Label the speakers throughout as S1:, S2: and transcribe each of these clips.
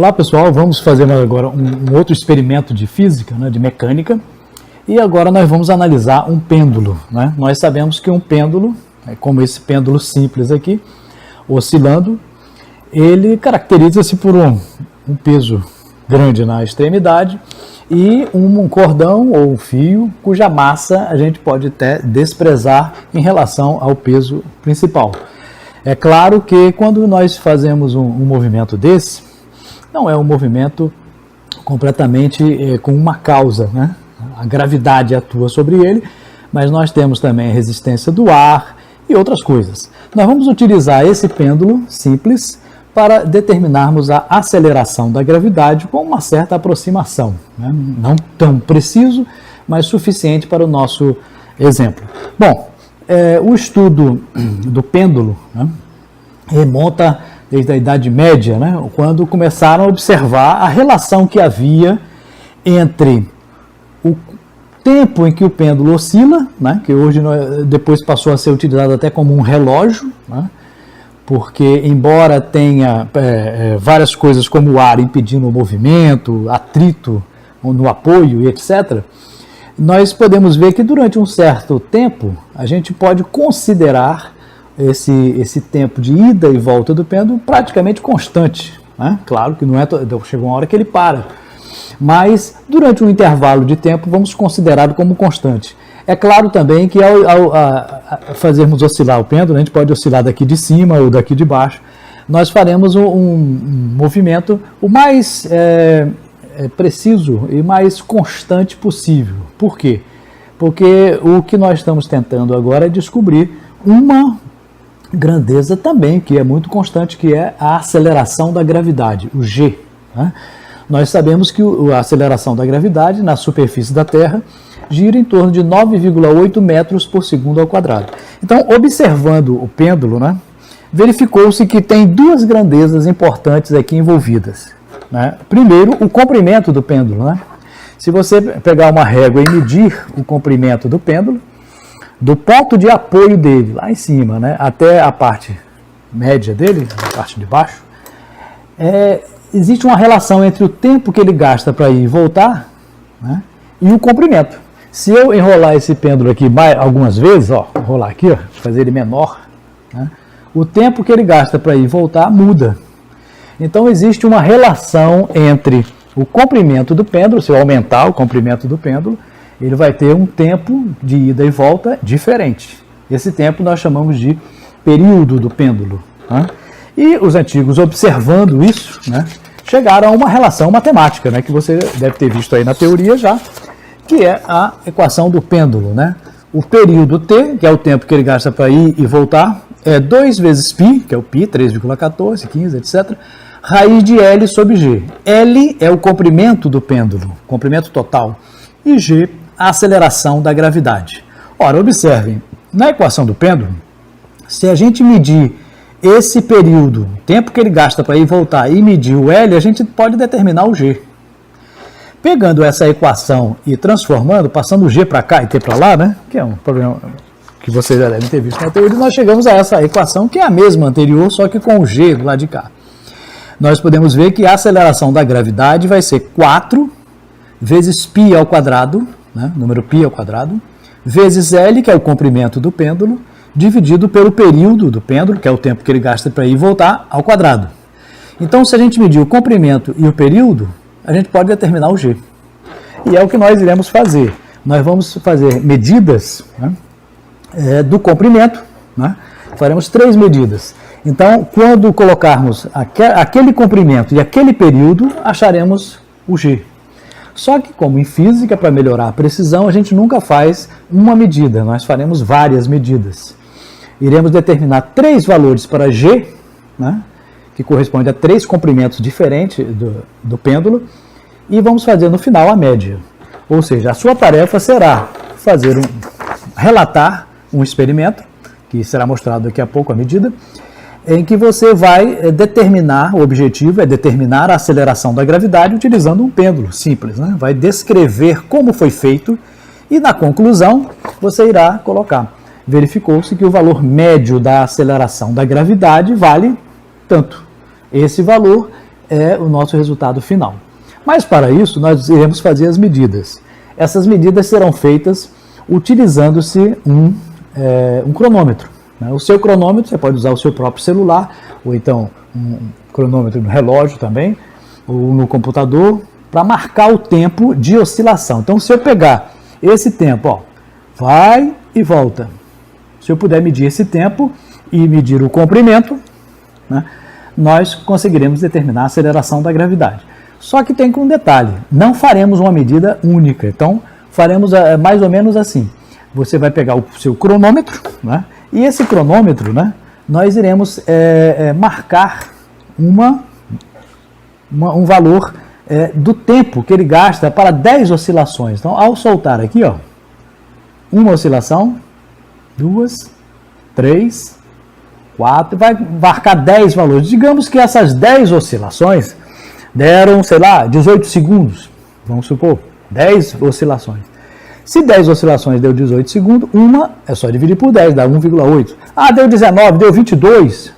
S1: Olá pessoal, vamos fazer agora um outro experimento de física, de mecânica, e agora nós vamos analisar um pêndulo. Nós sabemos que um pêndulo, como esse pêndulo simples aqui, oscilando, ele caracteriza-se por um peso grande na extremidade e um cordão ou um fio cuja massa a gente pode até desprezar em relação ao peso principal. É claro que quando nós fazemos um movimento desse, não é um movimento completamente com uma causa, A gravidade atua sobre ele, mas nós temos também a resistência do ar e outras coisas. Nós vamos utilizar esse pêndulo simples para determinarmos a aceleração da gravidade com uma certa aproximação, Não tão preciso, mas suficiente para o nosso exemplo. Bom, o estudo do pêndulo remonta desde a Idade Média, quando começaram a observar a relação que havia entre o tempo em que o pêndulo oscila, que hoje depois passou a ser utilizado até como um relógio, porque embora tenha várias coisas como o ar impedindo o movimento, atrito no apoio e etc., nós podemos ver que durante um certo tempo a gente pode considerar esse tempo de ida e volta do pêndulo praticamente constante. Claro que não chega uma hora que ele para, mas durante um intervalo de tempo vamos considerá-lo como constante. É claro também que ao fazermos oscilar o pêndulo, a gente pode oscilar daqui de cima ou daqui de baixo, nós faremos um movimento o mais preciso e mais constante possível. Por quê? Porque o que nós estamos tentando agora é descobrir uma grandeza também, que é muito constante, que é a aceleração da gravidade, o G. Nós sabemos que a aceleração da gravidade na superfície da Terra gira em torno de 9,8 metros por segundo ao quadrado. Então, observando o pêndulo, verificou-se que tem duas grandezas importantes aqui envolvidas. Primeiro, o comprimento do pêndulo. Se você pegar uma régua e medir o comprimento do pêndulo, do ponto de apoio dele, lá em cima, até a parte média dele, a parte de baixo, existe uma relação entre o tempo que ele gasta para ir e voltar e o comprimento. Se eu enrolar esse pêndulo aqui algumas vezes, enrolar aqui, fazer ele menor, o tempo que ele gasta para ir e voltar muda. Então existe uma relação entre o comprimento do pêndulo, se eu aumentar o comprimento do pêndulo, ele vai ter um tempo de ida e volta diferente. Esse tempo nós chamamos de período do pêndulo. E os antigos, observando isso, chegaram a uma relação matemática, que você deve ter visto aí na teoria já, que é a equação do pêndulo. O período t, que é o tempo que ele gasta para ir e voltar, é 2 vezes π, que é o π, 3,14, 15, etc., raiz de L sobre G. L é o comprimento do pêndulo, comprimento total, e G, a aceleração da gravidade. Ora, observem, na equação do pêndulo, se a gente medir esse período, o tempo que ele gasta para ir e voltar, e medir o L, a gente pode determinar o G. Pegando essa equação e transformando, passando o G para cá e T para lá, que é um problema que vocês já devem ter visto na teoria, nós chegamos a essa equação, que é a mesma anterior, só que com o G do lado de cá. Nós podemos ver que a aceleração da gravidade vai ser 4 vezes π ao quadrado, número π ao quadrado, vezes L, que é o comprimento do pêndulo, dividido pelo período do pêndulo, que é o tempo que ele gasta para ir e voltar, ao quadrado. Então, se a gente medir o comprimento e o período, a gente pode determinar o G. E é o que nós iremos fazer. Nós vamos fazer medidas do comprimento, faremos 3 medidas. Então, quando colocarmos aquele comprimento e aquele período, acharemos o G. Só que, como em física, para melhorar a precisão, a gente nunca faz uma medida, nós faremos várias medidas. Iremos determinar 3 valores para G, que corresponde a 3 comprimentos diferentes do pêndulo, e vamos fazer no final a média. Ou seja, a sua tarefa será relatar um experimento, que será mostrado daqui a pouco a medida, em que você vai determinar, o objetivo é determinar a aceleração da gravidade utilizando um pêndulo simples. Vai descrever como foi feito e, na conclusão, você irá colocar. Verificou-se que o valor médio da aceleração da gravidade vale tanto. Esse valor é o nosso resultado final. Mas para isso nós iremos fazer as medidas. Essas medidas serão feitas utilizando-se um cronômetro. O seu cronômetro, você pode usar o seu próprio celular, ou então um cronômetro no relógio também, ou no computador, para marcar o tempo de oscilação. Então, se eu pegar esse tempo, ó, vai e volta. Se eu puder medir esse tempo e medir o comprimento, né, nós conseguiremos determinar a aceleração da gravidade. Só que tem um detalhe, não faremos uma medida única. Então, faremos mais ou menos assim. Você vai pegar o seu cronômetro, né, e esse cronômetro, né, nós iremos marcar um valor do tempo que ele gasta para 10 oscilações. Então, ao soltar aqui, ó, uma oscilação, 2, 3, 4, vai marcar 10 valores. Digamos que essas 10 oscilações deram, sei lá, 18 segundos. Vamos supor, 10 oscilações. Se 10 oscilações deu 18 segundos, uma é só dividir por 10, dá 1,8. Ah, deu 19, deu 22,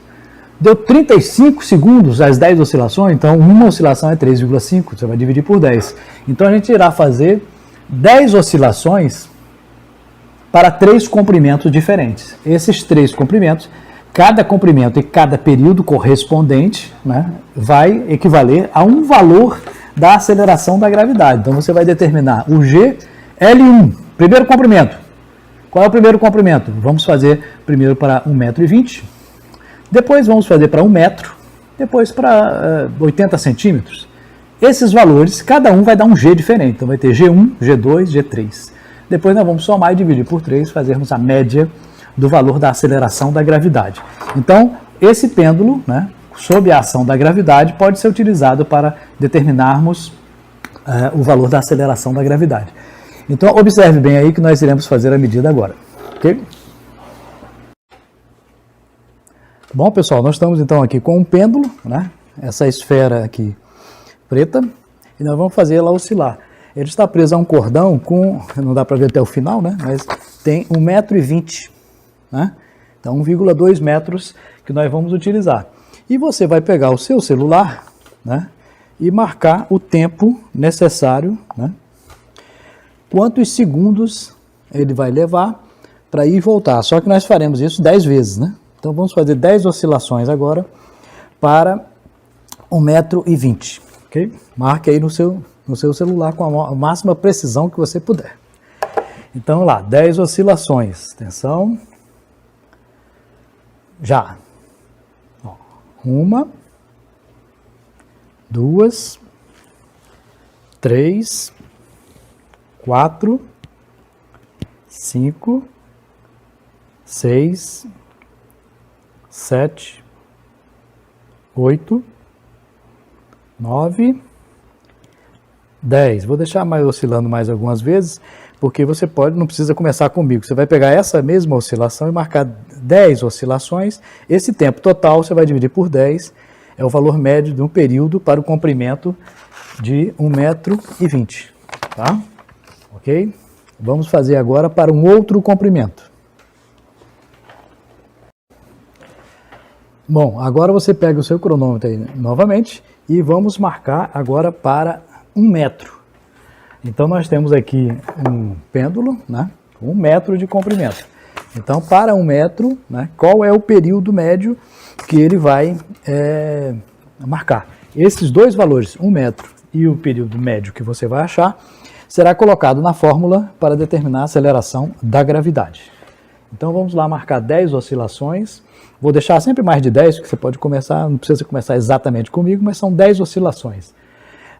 S1: deu 35 segundos as 10 oscilações, então uma oscilação é 3,5, você vai dividir por 10. Então a gente irá fazer 10 oscilações para 3 comprimentos diferentes. Esses 3 comprimentos, cada comprimento e cada período correspondente, né, vai equivaler a um valor da aceleração da gravidade. Então você vai determinar o G L1, primeiro comprimento. Qual é o primeiro comprimento? Vamos fazer primeiro para 1,20 m, depois vamos fazer para 1 metro, depois para 80 centímetros. Esses valores, cada um vai dar um G diferente. Então vai ter G1, G2, G3. Depois nós vamos somar e dividir por 3, fazermos a média do valor da aceleração da gravidade. Então, esse pêndulo, né, sob a ação da gravidade, pode ser utilizado para determinarmos o valor da aceleração da gravidade. Então, observe bem aí que nós iremos fazer a medida agora. Ok? Bom, pessoal, nós estamos então aqui com um pêndulo, né? Essa esfera aqui preta, e nós vamos fazer ela oscilar. Ele está preso a um cordão com, não dá para ver até o final, né? Mas tem 1,20 m, né? Então 1,2 metros que nós vamos utilizar. E você vai pegar o seu celular, né, e marcar o tempo necessário, né, quantos segundos ele vai levar para ir e voltar. Só que nós faremos isso 10 vezes, né? Então vamos fazer 10 oscilações agora para 1,20 m, ok? Marque aí no seu celular com a máxima precisão que você puder. Então lá, 10 oscilações. Atenção. Já. 1, 2, 3, 4, 5, 6, 7, 8, 9, 10. Vou deixar mais oscilando mais algumas vezes, porque você não precisa começar comigo. Você vai pegar essa mesma oscilação e marcar 10 oscilações. Esse tempo total você vai dividir por 10, é o valor médio de um período para o comprimento de 1,20 m, tá? Ok? Vamos fazer agora para um outro comprimento. Bom, agora você pega o seu cronômetro aí novamente e vamos marcar agora para 1 metro. Então nós temos aqui um pêndulo, né, com 1 metro de comprimento. Então para 1 metro, né, qual é o período médio que ele vai marcar? Esses dois valores, 1 metro e o período médio que você vai achar, será colocado na fórmula para determinar a aceleração da gravidade. Então vamos lá marcar 10 oscilações. Vou deixar sempre mais de 10, porque você pode começar, não precisa começar exatamente comigo, mas são 10 oscilações.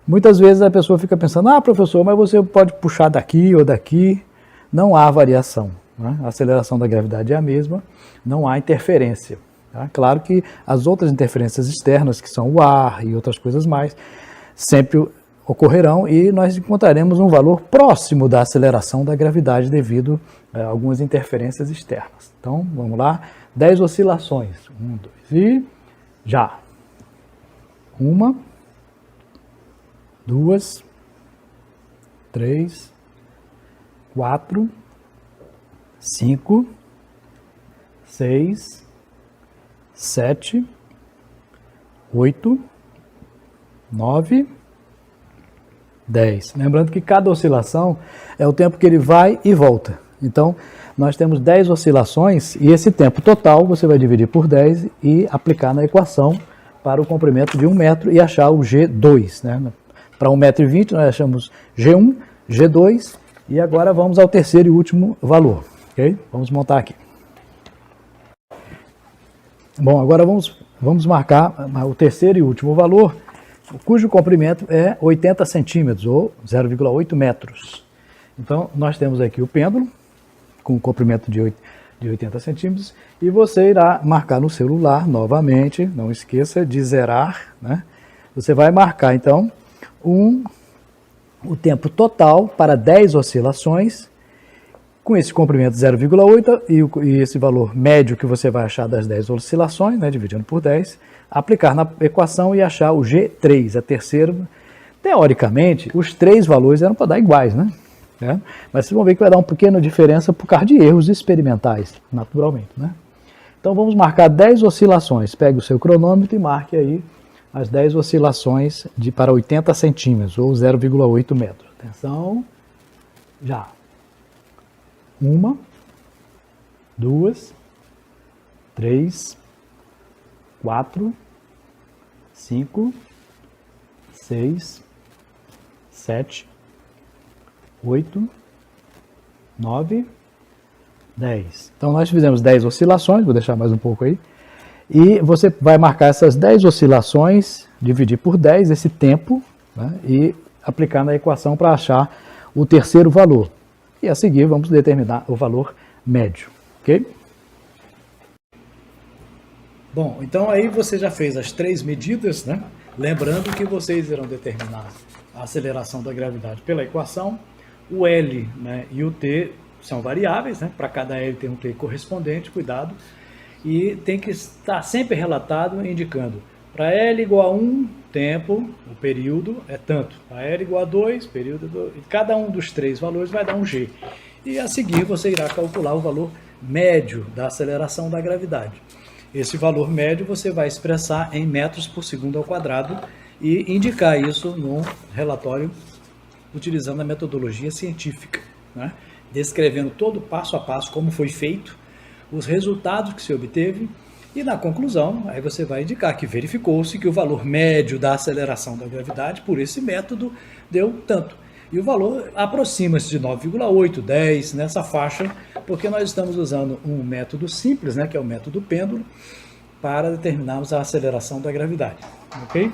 S1: Muitas vezes a pessoa fica pensando, ah, professor, mas você pode puxar daqui ou daqui. Não há variação, né? A aceleração da gravidade é a mesma, não há interferência. Tá? Claro que as outras interferências externas, que são o ar e outras coisas mais, sempre ocorrerão e nós encontraremos um valor próximo da aceleração da gravidade devido a algumas interferências externas. Então, vamos lá, 10 oscilações. 1, 2 e já. 1, 2, 3, 4, 5, 6, 7, 8, 9, 10. Lembrando que cada oscilação é o tempo que ele vai e volta. Então, nós temos 10 oscilações e esse tempo total você vai dividir por 10 e aplicar na equação para o comprimento de 1 metro e achar o G2. Né? Para 1,20 m nós achamos G1, G2 e agora vamos ao terceiro e último valor. Okay? Vamos montar aqui. Bom, agora vamos marcar o terceiro e último valor, cujo comprimento é 80 centímetros, ou 0,8 metros. Então, nós temos aqui o pêndulo, com um comprimento de 80 centímetros, e você irá marcar no celular, novamente, não esqueça de zerar, né? Você vai marcar, então, o tempo total para 10 oscilações, com esse comprimento 0,8 e esse valor médio que você vai achar das 10 oscilações, né, dividindo por 10, aplicar na equação e achar o G3, a terceira. Teoricamente, os três valores eram para dar iguais, né? Mas vocês vão ver que vai dar uma pequena diferença por causa de erros experimentais, naturalmente, né? Então vamos marcar 10 oscilações. Pegue o seu cronômetro e marque aí as 10 oscilações para 80 centímetros, ou 0,8 metros. Atenção, já. 1, 2, 3, 4, 5, 6, 7, 8, 9, 10. Então nós fizemos 10 oscilações, vou deixar mais um pouco aí. E você vai marcar essas 10 oscilações, dividir por 10 esse tempo, né, e aplicar na equação para achar o terceiro valor. E a seguir vamos determinar o valor médio, ok? Bom, então aí você já fez as três medidas, né? Lembrando que vocês irão determinar a aceleração da gravidade pela equação. O L, né, e o T são variáveis, né? Para cada L tem um T correspondente, cuidado. E tem que estar sempre relatado indicando para L igual a 1, tempo, o período é tanto. Para L igual a 2, período, e cada um dos três valores vai dar um G. E a seguir você irá calcular o valor médio da aceleração da gravidade. Esse valor médio você vai expressar em metros por segundo ao quadrado e indicar isso no relatório utilizando a metodologia científica, né? Descrevendo todo passo a passo como foi feito, os resultados que se obteve e na conclusão, aí você vai indicar que verificou-se que o valor médio da aceleração da gravidade por esse método deu tanto. E o valor aproxima-se de 9,8, 10, nessa faixa, porque nós estamos usando um método simples, né, que é o método pêndulo, para determinarmos a aceleração da gravidade. Ok?